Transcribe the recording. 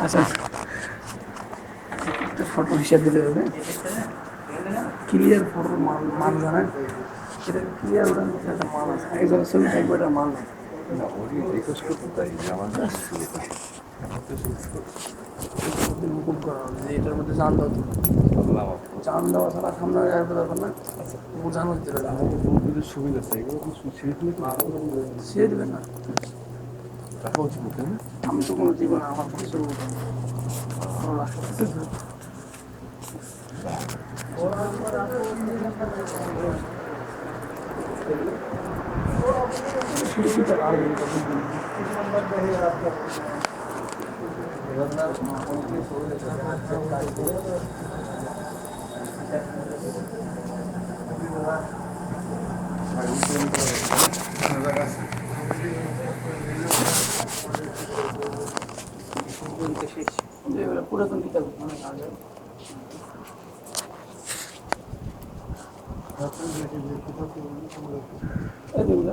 আচ্ছা, একটা ফটো হিসাব দিতে হবে, ক্লিয়ার ফটো মান জানেন, এটা ক্লিয়ার ওটার মধ্যে একটা মান আছে, একজনের ছবি থাকবে একটা মান নেই। না ওই রিকোয়েস্ট করতে তাই যে আমার হুকুম করা হবে যে এটার মধ্যে জান দাও, জান দেওয়া ছাড়া সামনে আসবে দরকার না, বোঝানো দিতে হবে। আমাদের সুবিধা আছে এগুলো তো ছেড়ে দিলে ছেড়ে দেবেন না, রাখা উচিত তাই না? আমি তো কোনো জীবন আমার কিছু পুরাতন কিতাব অনেক আগে। এগুলো